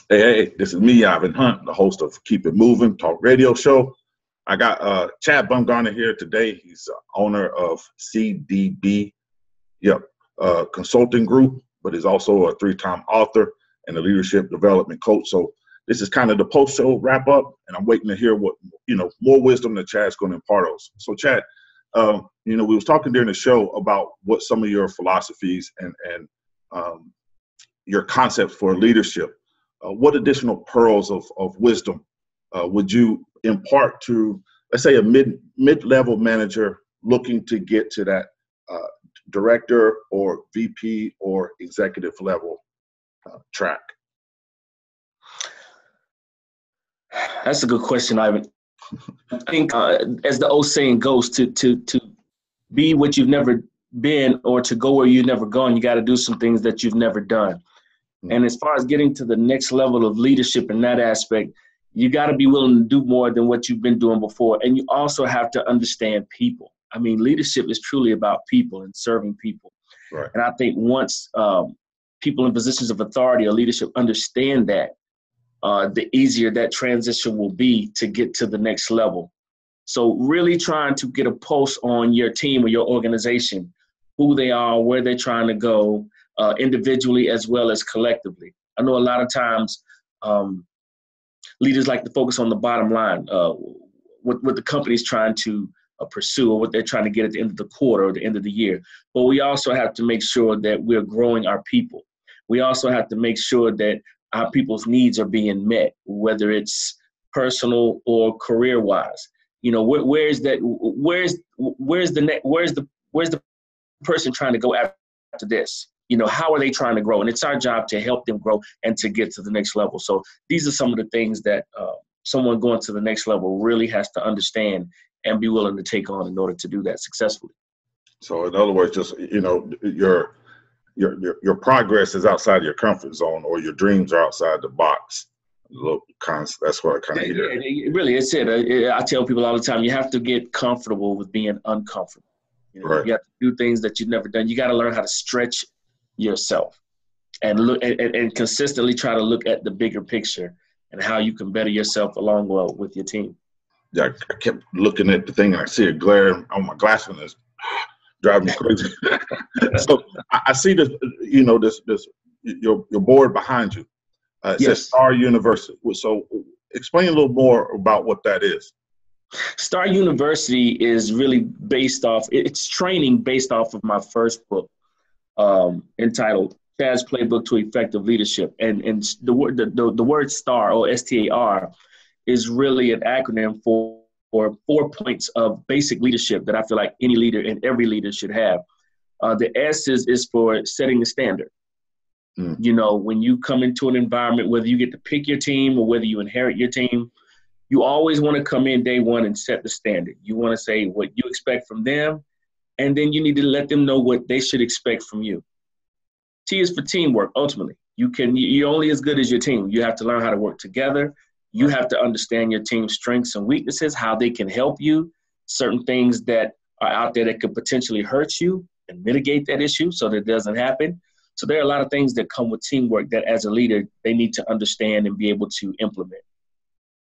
Hey, this is me, Ivan Hunt, the host of Keep It Moving Talk Radio Show. I got Chad Bumgarner here today. He's the owner of CDB Consulting Group, but he's also a 3-time author and a leadership development coach. So this is kind of the post-show wrap-up, and I'm waiting to hear what, more wisdom that Chad's going to impart on. So Chad, we was talking during the show about what some of your philosophies and your concepts for leadership. What additional pearls of wisdom would you impart to, let's say, a mid-level manager looking to get to that director or VP or executive level track? That's a good question, Ivan. I think, as the old saying goes, to be what you've never been or to go where you've never gone, you got to do some things that you've never done. And as far as getting to the next level of leadership in that aspect, you got to be willing to do more than what you've been doing before. And you also have to understand people. I mean, leadership is truly about people and serving people. Right. And I think once people in positions of authority or leadership understand that, the easier that transition will be to get to the next level. So really trying to get a pulse on your team or your organization, who they are, where they're trying to go, individually as well as collectively. I know a lot of times leaders like to focus on the bottom line, what the company's trying to pursue or what they're trying to get at the end of the quarter or the end of the year. But we also have to make sure that we're growing our people. We also have to make sure that our people's needs are being met, whether it's personal or career-wise. Where's the person trying to go after this? How are they trying to grow? And it's our job to help them grow and to get to the next level. So these are some of the things that someone going to the next level really has to understand and be willing to take on in order to do that successfully. So in other words, just, your progress is outside your comfort zone, or your dreams are outside the box. That's what I kind of hear. Yeah, really, it's it. I tell people all the time, you have to get comfortable with being uncomfortable. Right. You have to do things that you've never done. You got to learn how to stretch yourself and look and consistently try to look at the bigger picture and how you can better yourself along well with your team. Yeah, I kept looking at the thing and I see a glare on my glass and it's driving me crazy. So I see this, your board behind you. It says Star University. So explain a little more about what that is. Star University is really it's training based off of my first book, entitled Chad's Playbook to Effective Leadership. And the word STAR, or STAR, is really an acronym for 4 points of basic leadership that I feel like any leader and every leader should have. The S is for setting the standard. When you come into an environment, whether you get to pick your team or whether you inherit your team, you always want to come in day one and set the standard. You want to say what you expect from them, and then you need to let them know what they should expect from you. T is for teamwork, ultimately. You're only as good as your team. You have to learn how to work together. You have to understand your team's strengths and weaknesses, how they can help you, certain things that are out there that could potentially hurt you, and mitigate that issue so that it doesn't happen. So there are a lot of things that come with teamwork that as a leader, they need to understand and be able to implement.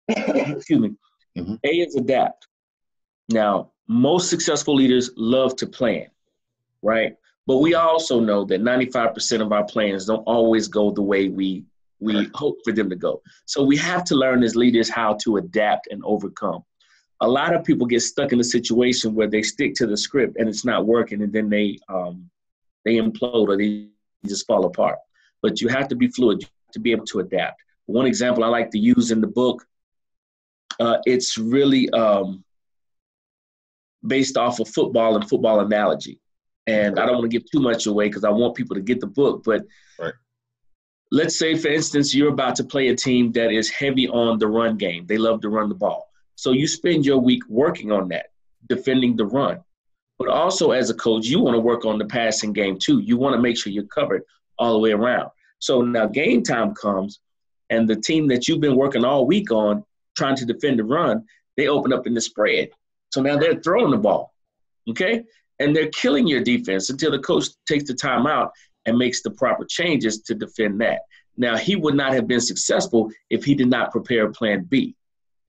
Excuse me. Mm-hmm. A is adapt. Now, most successful leaders love to plan, right? But we also know that 95% of our plans don't always go the way we hope for them to go. So we have to learn as leaders how to adapt and overcome. A lot of people get stuck in a situation where they stick to the script and it's not working, and then they implode or they just fall apart. But you have to be fluid, you have to be able to adapt. One example I like to use in the book, it's really based off of football and football analogy. And I don't want to give too much away because I want people to get the book. But let's say, for instance, you're about to play a team that is heavy on the run game. They love to run the ball. So you spend your week working on that, defending the run. But also as a coach, you want to work on the passing game too. You want to make sure you're covered all the way around. So now game time comes, and the team that you've been working all week on, trying to defend the run, they open up in the spread. So now they're throwing the ball, okay? And they're killing your defense until the coach takes the time out and makes the proper changes to defend that. Now, he would not have been successful if he did not prepare a plan B.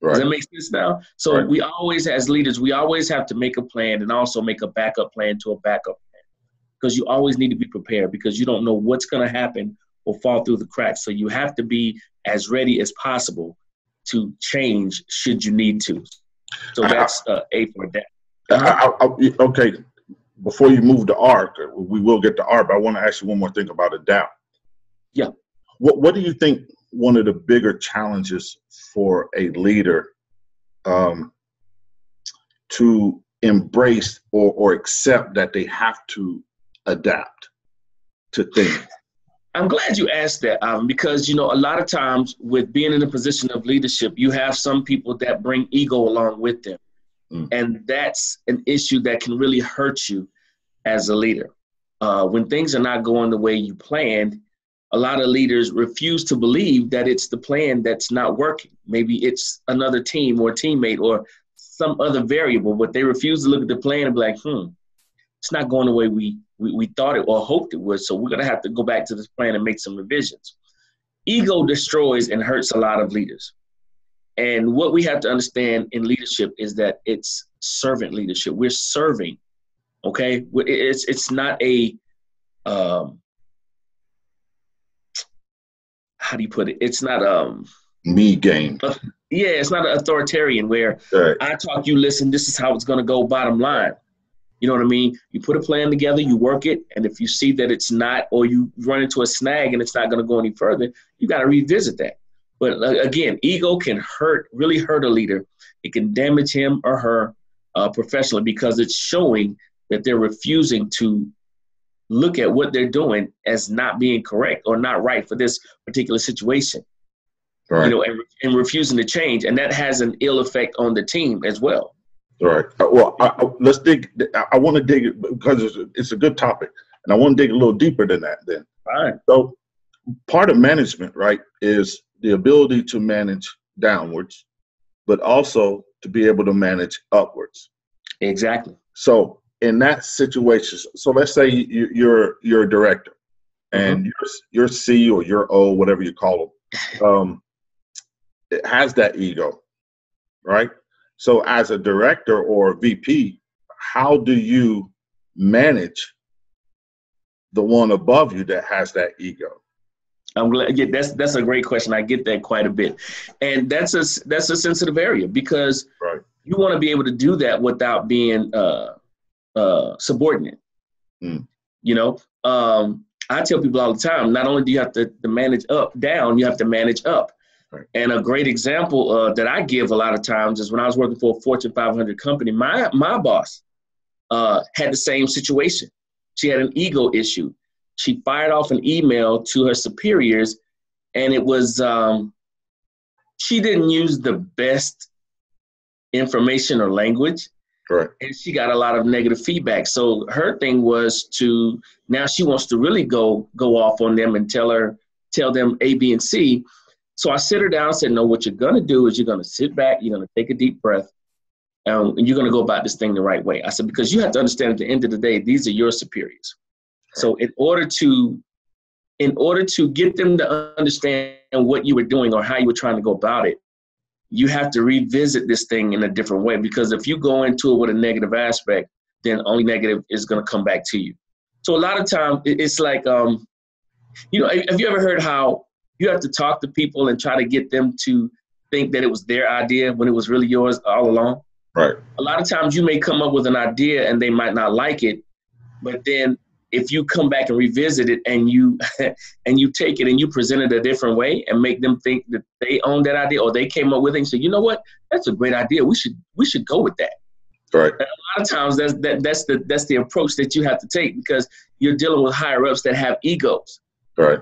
Does that make sense now? So we always, as leaders, we always have to make a plan and also make a backup plan to a backup plan, because you always need to be prepared, because you don't know what's going to happen or fall through the cracks. So you have to be as ready as possible to change should you need to. So that's A for that. Okay, before you move to R, we will get to R, but I want to ask you one more thing about adapt. Yeah. What do you think one of the bigger challenges for a leader to embrace or accept that they have to adapt to things? I'm glad you asked that, because, a lot of times with being in a position of leadership, you have some people that bring ego along with them. And that's an issue that can really hurt you as a leader. When things are not going the way you planned, a lot of leaders refuse to believe that it's the plan that's not working. Maybe it's another team or teammate or some other variable, but they refuse to look at the plan and be like, it's not going the way we thought it or hoped it would. So we're going to have to go back to this plan and make some revisions. Ego destroys and hurts a lot of leaders. And what we have to understand in leadership is that it's servant leadership. We're serving, okay? It's not a, how do you put it? It's not me game. Yeah, it's not an authoritarian where I talk, you listen, this is how it's going to go, bottom line. You know what I mean? You put a plan together, you work it, and if you see that it's not, or you run into a snag and it's not going to go any further, you got to revisit that. But again, ego can really hurt a leader. It can damage him or her professionally, because it's showing that they're refusing to look at what they're doing as not being correct or not right for this particular situation. Right. And refusing to change. And that has an ill effect on the team as well. Right. Well, let's dig. I want to dig it because it's a good topic, and I want to dig a little deeper than that. Then, right. So, part of management, right, is the ability to manage downwards, but also to be able to manage upwards. Exactly. So, in that situation, so let's say you're a director, and your C or your O, whatever you call them, it has that ego, right? So as a director or VP, how do you manage the one above you that has that ego? I'm glad. Yeah, that's a great question. I get that quite a bit, and that's a sensitive area, because you want to be able to do that without being subordinate. I tell people all the time, not only do you have to manage down, you have to manage up. Right. And a great example that I give a lot of times is when I was working for a Fortune 500 company, my boss had the same situation. She had an ego issue. She fired off an email to her superiors, and it was, she didn't use the best information or language. Correct. And she got a lot of negative feedback. So her thing was now she wants to really go off on them and tell them A, B, and C. So I sit her down and said, no, what you're going to do is you're going to sit back, you're going to take a deep breath, and you're going to go about this thing the right way. I said, because you have to understand at the end of the day, these are your superiors. So in order to get them to understand what you were doing or how you were trying to go about it, you have to revisit this thing in a different way, because if you go into it with a negative aspect, then only negative is going to come back to you. So a lot of times it's like, have you ever heard how you have to talk to people and try to get them to think that it was their idea when it was really yours all along? Right. A lot of times you may come up with an idea and they might not like it, but then if you come back and revisit it and you take it and you present it a different way and make them think that they own that idea or they came up with it and say, you know what, that's a great idea. We should go with that. Right. And a lot of times that's the approach that you have to take, because you're dealing with higher ups that have egos. Right.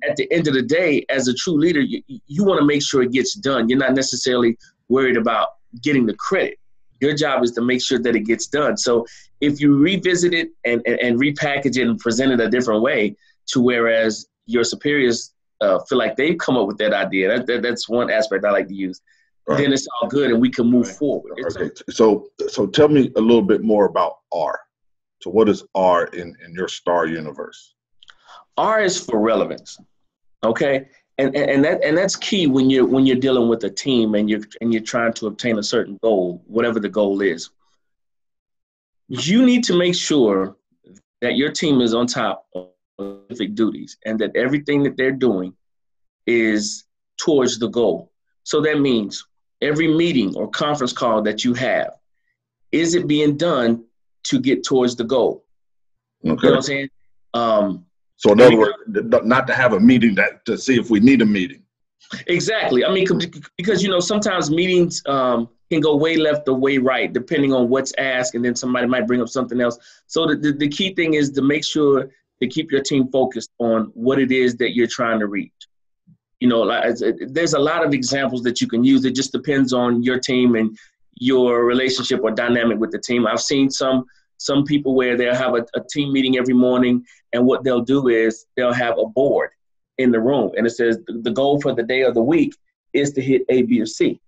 At the end of the day, as a true leader, you want to make sure it gets done. You're not necessarily worried about getting the credit. Your job is to make sure that it gets done. So if you revisit it and repackage it and present it a different way, to whereas your superiors feel like they've come up with that idea, that's one aspect I like to use. Right. Then it's all good and we can move forward. Okay. So tell me a little bit more about R. So what is R in your STAR universe? R is for relevance. Okay. And that's key when you're dealing with a team and you're trying to obtain a certain goal, whatever the goal is. You need to make sure that your team is on top of specific duties and that everything that they're doing is towards the goal. So that means every meeting or conference call that you have, is it being done to get towards the goal? Okay. You know what I'm saying? So in other words, not to have a meeting to see if we need a meeting. Exactly. I mean, because, sometimes meetings can go way left or way right, depending on what's asked, and then somebody might bring up something else. So the key thing is to make sure to keep your team focused on what it is that you're trying to reach. There's a lot of examples that you can use. It just depends on your team and your relationship or dynamic with the team. I've seen some people where they'll have a team meeting every morning, and what they'll do is they'll have a board in the room, and it says the goal for the day or the week is to hit A, B, or C.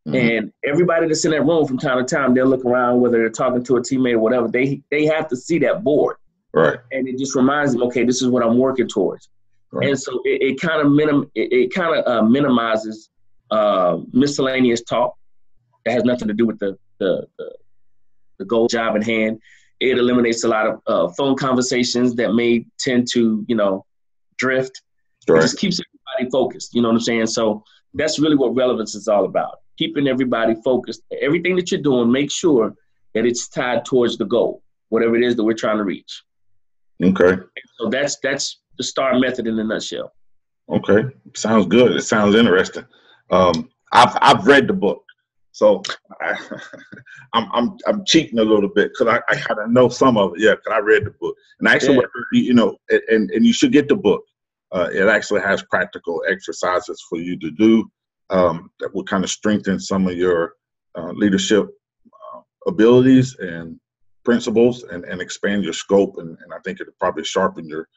Mm-hmm. And everybody that's in that room from time to time, they'll look around, whether they're talking to a teammate or whatever, they have to see that board. Right. And it just reminds them, okay, this is what I'm working towards. Right. And so it kind of minimizes miscellaneous talk that has nothing to do with the goal job in hand. It eliminates a lot of phone conversations that may tend to, drift. Right. It just keeps everybody focused. You know what I'm saying? So that's really what relevance is all about. Keeping everybody focused. Everything that you're doing, make sure that it's tied towards the goal, whatever it is that we're trying to reach. Okay. And so that's the STAR method in a nutshell. Okay. Sounds good. It sounds interesting. I've read the book. So I'm cheating a little bit because I kind of know some of it. Yeah, because I read the book. And actually, and you should get the book. It actually has practical exercises for you to do that will kind of strengthen some of your leadership abilities and principles and expand your scope. And I think it'll probably sharpen your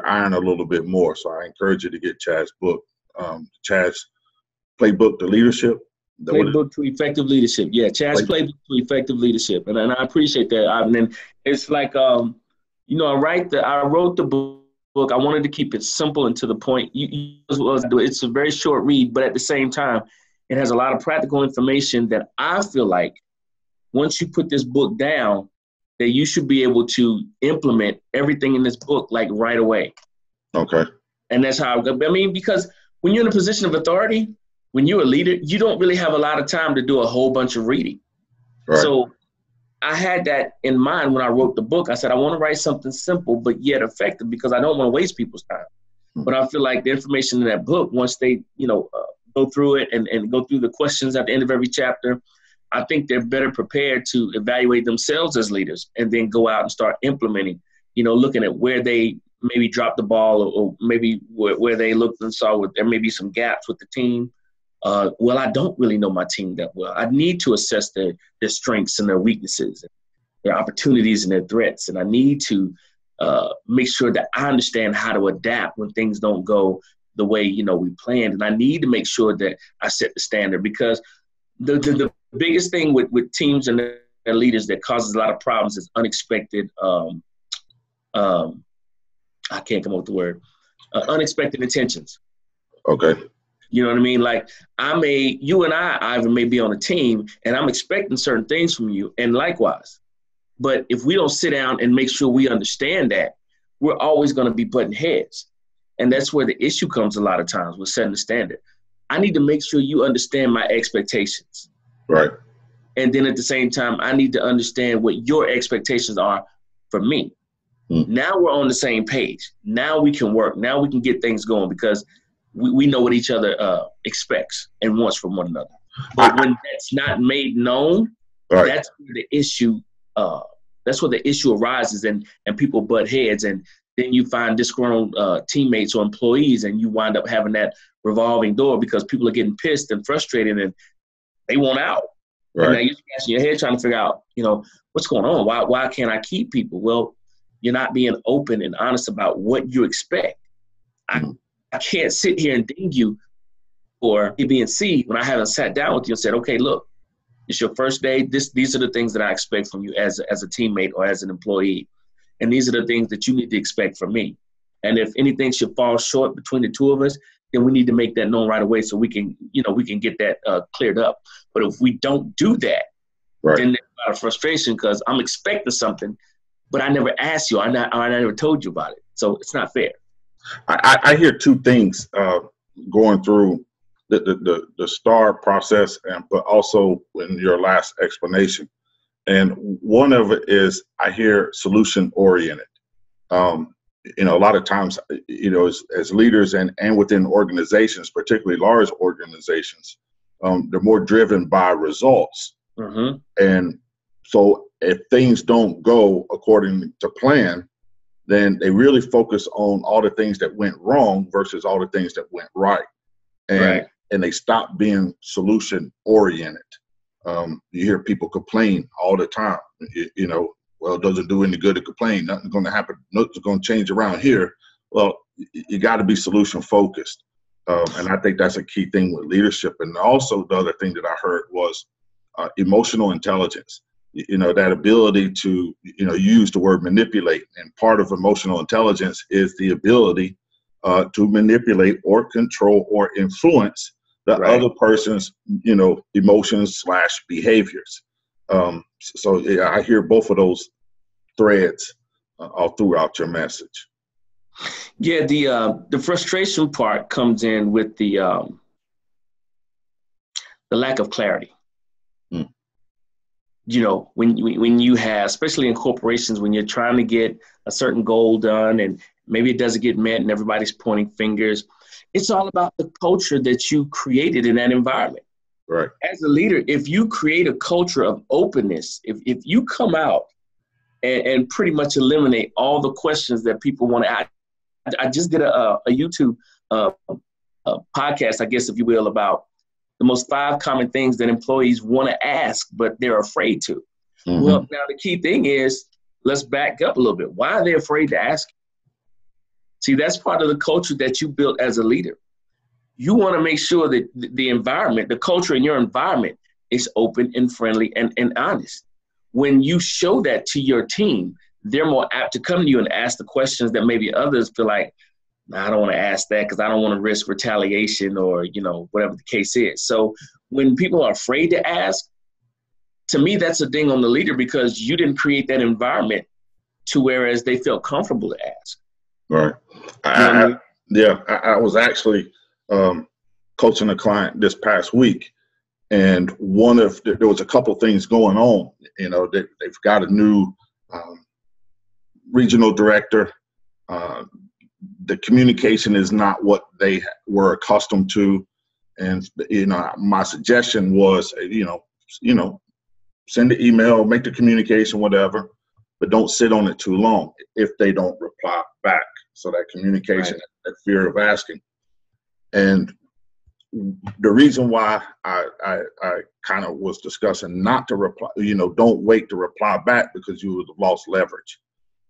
iron a little bit more. So I encourage you to get Chad's book, Chad's Playbook to Leadership. Playbook to Effective Leadership. Yeah, Chad's Playbook to Effective Leadership. And I appreciate that. And then it's like, I wrote the book. I wanted to keep it simple and to the point. It's a very short read, but at the same time, it has a lot of practical information that I feel like once you put this book down, that you should be able to implement everything in this book like right away. Okay. And that's how, because when you're in a position of authority, when you're a leader, you don't really have a lot of time to do a whole bunch of reading. Right. So I had that in mind when I wrote the book. I said, I want to write something simple, but yet effective because I don't want to waste people's time. Mm-hmm. But I feel like the information in that book, once they, go through it and go through the questions at the end of every chapter, I think they're better prepared to evaluate themselves as leaders and then go out and start implementing, looking at where they maybe dropped the ball or maybe where they looked and saw there may be some gaps with the team. I don't really know my team that well. I need to assess their strengths and their weaknesses, their opportunities and their threats. And I need to make sure that I understand how to adapt when things don't go the way, we planned. And I need to make sure that I set the standard because the biggest thing with teams and their leaders that causes a lot of problems is unexpected. I can't come up with the word. Unexpected intentions. Okay. You know what I mean? Like you and I, Ivan, may be on a team and I'm expecting certain things from you and likewise. But if we don't sit down and make sure we understand that, we're always going to be butting heads. And that's where the issue comes a lot of times with setting the standard. I need to make sure you understand my expectations. Right. And then at the same time, I need to understand what your expectations are for me. Now we're on the same page. Now we can work. Now we can get things going because we know what each other expects and wants from one another. But when that's not made known, right. That's where the issue arises and people butt heads. And then you find disgruntled teammates or employees and you wind up having that revolving door because people are getting pissed and frustrated and they want out. Right. And now you're scratching your head trying to figure out, what's going on? Why can't I keep people? Well, you're not being open and honest about what you expect. I can't sit here and ding you for A, B, and C when I haven't sat down with you and said, okay, look, it's your first day. These are the things that I expect from you as a teammate or as an employee. And these are the things that you need to expect from me. And if anything should fall short between the two of us, then we need to make that known right away so we can get that cleared up. But if we don't do that, then there's a lot of frustration because I'm expecting something, but I never asked you. I never told you about it. So it's not fair. I hear two things going through the STAR process, but also in your last explanation. And one of it is I hear solution oriented. A lot of times, as leaders and within organizations, particularly large organizations, they're more driven by results. Mm-hmm. And so if things don't go according to plan, then they really focus on all the things that went wrong versus all the things that went right. And they stop being solution oriented. You hear people complain all the time, well, it doesn't do any good to complain. Nothing's going to happen. Nothing's going to change around here. Well, you got to be solution focused. And I think that's a key thing with leadership. And also the other thing that I heard was emotional intelligence, that ability to, use the word manipulate. And part of emotional intelligence is the ability to manipulate or control or influence the other person's, emotions / behaviors. So yeah, I hear both of those threads all throughout your message. Yeah, the frustration part comes in with the lack of clarity. Mm. When you have, especially in corporations, when you're trying to get a certain goal done and maybe it doesn't get met and everybody's pointing fingers, it's all about the culture that you created in that environment. Right. As a leader, if you create a culture of openness, if you come out and pretty much eliminate all the questions that people want to ask. I just did a YouTube podcast, I guess, if you will, about the most 5 common things that employees want to ask, but they're afraid to. Mm-hmm. Well, now the key thing is, let's back up a little bit. Why are they afraid to ask? See, that's part of the culture that you built as a leader. You want to make sure that the environment, the culture in your environment is open and friendly and honest. When you show that to your team, they're more apt to come to you and ask the questions that maybe others feel like, I don't want to ask that because I don't want to risk retaliation or, whatever the case is. So when people are afraid to ask, to me, that's a ding on the leader because you didn't create that environment to whereas they feel comfortable to ask. Right. I was actually coaching a client this past week, and there was a couple things going on. They've got a new regional director. The communication is not what they were accustomed to, and my suggestion was, send the email, make the communication, whatever, but don't sit on it too long if they don't reply back. So that communication, that fear of asking. And the reason why I kind of was discussing not to reply, don't wait to reply back because you would have lost leverage.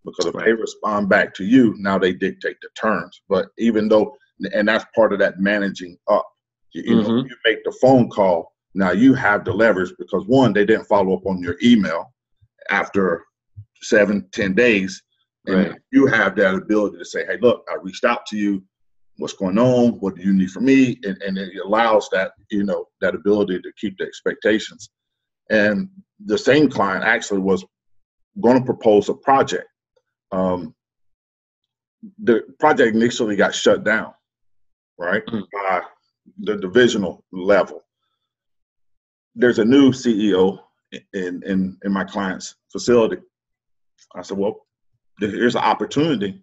Because if they respond back to you, now they dictate the terms. But even though, and that's part of that managing up, you make the phone call, now you have the leverage because one, they didn't follow up on your email after 7-10 days. And you have that ability to say, hey, look, I reached out to you. What's going on? What do you need from me? And it allows that, that ability to keep the expectations. And the same client actually was going to propose a project. The project initially got shut down, right, by the divisional level. There's a new CEO in my client's facility. I said, well, here's an opportunity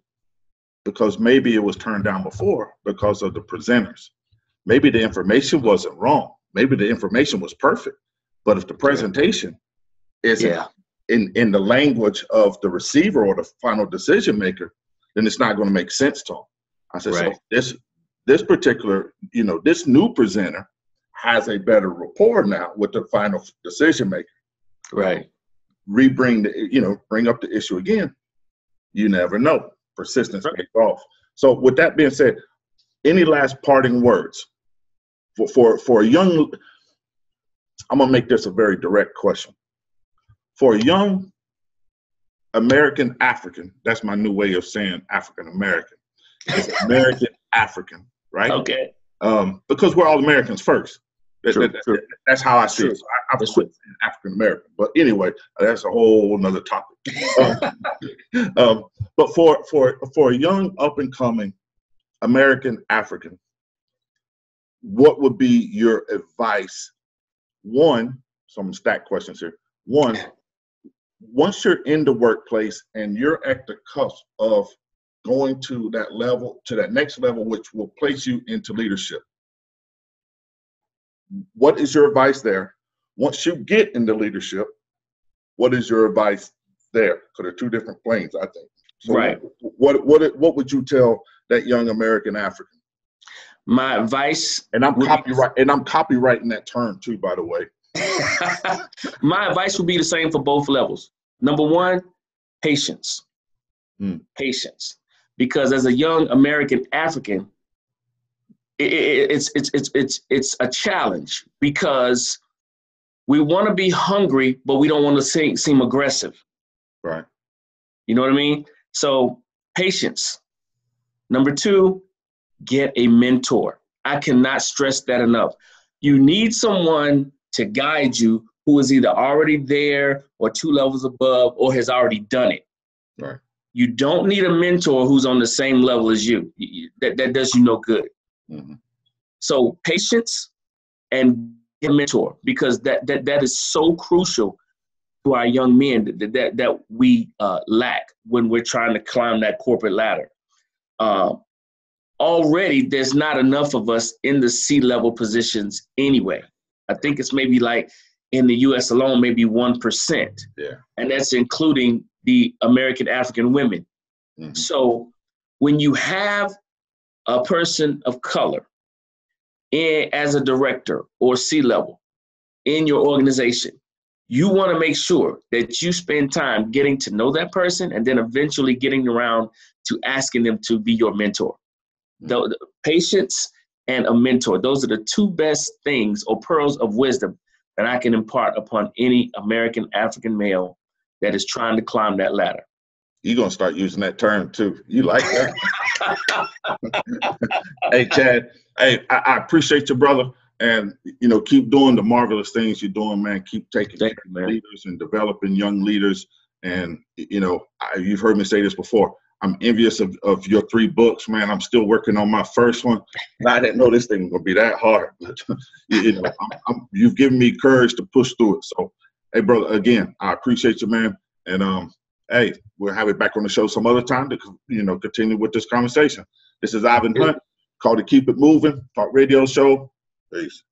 because maybe it was turned down before because of the presenters. Maybe the information wasn't wrong. Maybe the information was perfect. But if the presentation isn't in the language of the receiver or the final decision maker, then it's not going to make sense to them. I said, so this particular, this new presenter has a better rapport now with the final decision maker. Right. Bring up the issue again. You never know. Persistence pays off. So with that being said, any last parting words for a young, I'm going to make this a very direct question. For a young American African, that's my new way of saying African American, It's American African, right? Okay. Because we're all Americans first. True. That's how I see it. So I've quit saying African American. But anyway, that's a whole nother topic. But for a young up and coming American African, what would be your advice? One, so I'm gonna stack questions here. One, once you're in the workplace and you're at the cusp of going to that level, to that next level, which will place you into leadership, what is your advice there? Once you get into leadership, what is your advice there? Because they're two different planes, I think. So right. What would you tell that young American African? My advice, and I'm copywriting that term too, by the way. My advice would be the same for both levels. Number one, patience. Patience, because as a young American African, it's a challenge because we want to be hungry, but we don't want to seem aggressive. Right. You know what I mean? So patience. Number two, get a mentor. I cannot stress that enough. You need someone to guide you who is either already there or 2 levels above or has already done it. Right. You don't need a mentor who's on the same level as you. That does you no good. Mm-hmm. So patience and a mentor, because that is so crucial to our young men that we lack when we're trying to climb that corporate ladder. Already, there's not enough of us in the C-level positions anyway. I think it's maybe like in the U.S. alone, maybe 1%. Yeah. And that's including the American African women. Mm-hmm. So when you have a person of color as a director or C-level in your organization, you want to make sure that you spend time getting to know that person and then eventually getting around to asking them to be your mentor. The patience and a mentor, those are the 2 best things or pearls of wisdom that I can impart upon any American African male that is trying to climb that ladder. You're going to start using that term too. You like that? Hey, Chad, hey, I appreciate you, brother. And, keep doing the marvelous things you're doing, man. Keep taking care of leaders and developing young leaders. And, you've heard me say this before. I'm envious of your 3 books, man. I'm still working on my first one. And I didn't know this thing was going to be that hard. But, you've given me courage to push through it. So, hey, brother, again, I appreciate you, man. And, hey, we'll have it back on the show some other time to, continue with this conversation. This is Ivan Hunt, called the Keep It Moving Talk Radio Show. Peace.